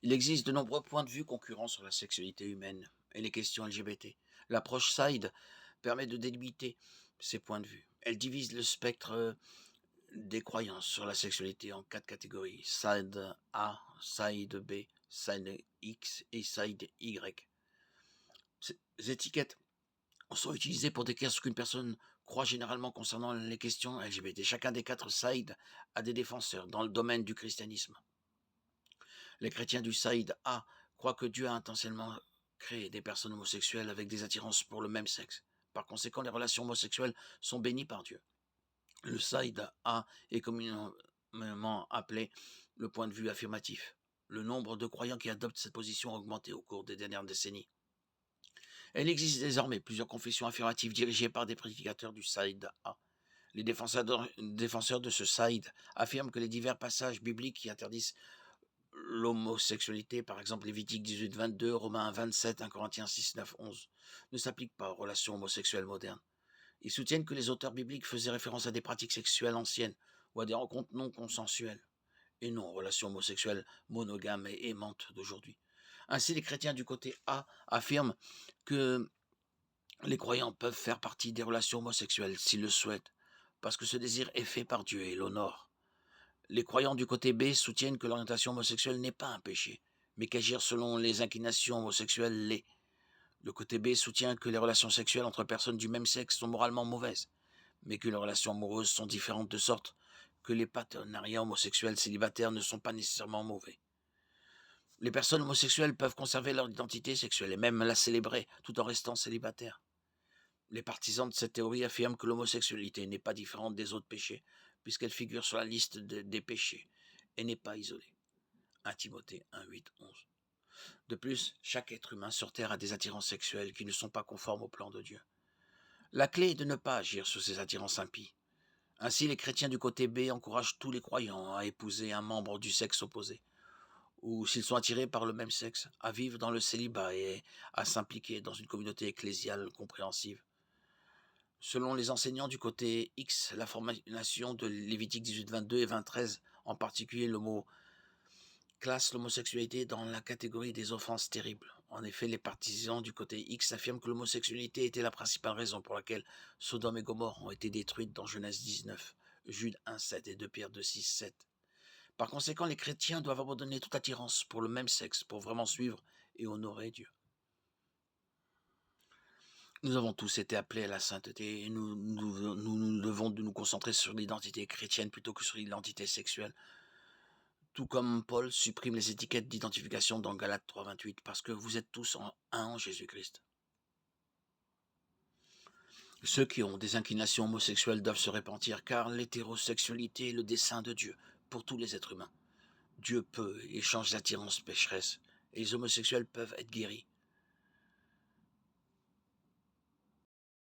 Il existe de nombreux points de vue concurrents sur la sexualité humaine et les questions LGBT. L'approche SIDE permet de délimiter ces points de vue. Elle divise le spectre des croyances sur la sexualité en 4 catégories: SIDE A, SIDE B, SIDE X et SIDE Y. Ces étiquettes sont utilisées pour décrire ce qu'une personne croit généralement concernant les questions LGBT. Chacun des 4 sides a des défenseurs dans le domaine du christianisme. Les chrétiens du Saïd A croient que Dieu a intentionnellement créé des personnes homosexuelles avec des attirances pour le même sexe. Par conséquent, les relations homosexuelles sont bénies par Dieu. Le Saïd A est communément appelé le point de vue affirmatif. Le nombre de croyants qui adoptent cette position a augmenté au cours des dernières décennies. Il existe désormais plusieurs confessions affirmatives dirigées par des prédicateurs du Saïd A. Les défenseurs de ce Saïd affirment que les divers passages bibliques qui interdisent l'homosexualité, par exemple Lévitique 18-22, Romains 27, 1 Corinthiens 6, 9, 11, ne s'appliquent pas aux relations homosexuelles modernes. Ils soutiennent que les auteurs bibliques faisaient référence à des pratiques sexuelles anciennes ou à des rencontres non consensuelles, et non aux relations homosexuelles monogames et aimantes d'aujourd'hui. Ainsi, les chrétiens du côté A affirment que les croyants peuvent faire partie des relations homosexuelles s'ils le souhaitent, parce que ce désir est fait par Dieu et l'honore. Les croyants du côté B soutiennent que l'orientation homosexuelle n'est pas un péché, mais qu'agir selon les inclinations homosexuelles l'est. Le côté B soutient que les relations sexuelles entre personnes du même sexe sont moralement mauvaises, mais que les relations amoureuses sont différentes de sorte que les partenariats homosexuels célibataires ne sont pas nécessairement mauvais. Les personnes homosexuelles peuvent conserver leur identité sexuelle et même la célébrer tout en restant célibataires. Les partisans de cette théorie affirment que l'homosexualité n'est pas différente des autres péchés, puisqu'elle figure sur la liste des péchés et n'est pas isolée. 1 Timothée 1, 8, 11. De plus, chaque être humain sur Terre a des attirances sexuelles qui ne sont pas conformes au plan de Dieu. La clé est de ne pas agir sur ces attirances impies. Ainsi, les chrétiens du côté B encouragent tous les croyants à épouser un membre du sexe opposé, ou s'ils sont attirés par le même sexe, à vivre dans le célibat et à s'impliquer dans une communauté ecclésiale compréhensive. Selon les enseignants du côté X, la formulation de Lévitique 18, 22 et 23, en particulier le mot classe l'homosexualité dans la catégorie des offenses terribles. En effet, les partisans du côté X affirment que l'homosexualité était la principale raison pour laquelle Sodome et Gomorrhe ont été détruites dans Genèse 19, Jude 1, 7 et 2 Pierre 2, 6, 7. Par conséquent, les chrétiens doivent abandonner toute attirance pour le même sexe pour vraiment suivre et honorer Dieu. Nous avons tous été appelés à la sainteté et nous devons nous concentrer sur l'identité chrétienne plutôt que sur l'identité sexuelle. Tout comme Paul supprime les étiquettes d'identification dans Galates 3,28, parce que vous êtes tous un en Jésus-Christ. Ceux qui ont des inclinations homosexuelles doivent se repentir, car l'hétérosexualité est le dessein de Dieu pour tous les êtres humains. Dieu peut et change l'attirance pécheresse, et les homosexuels peuvent être guéris.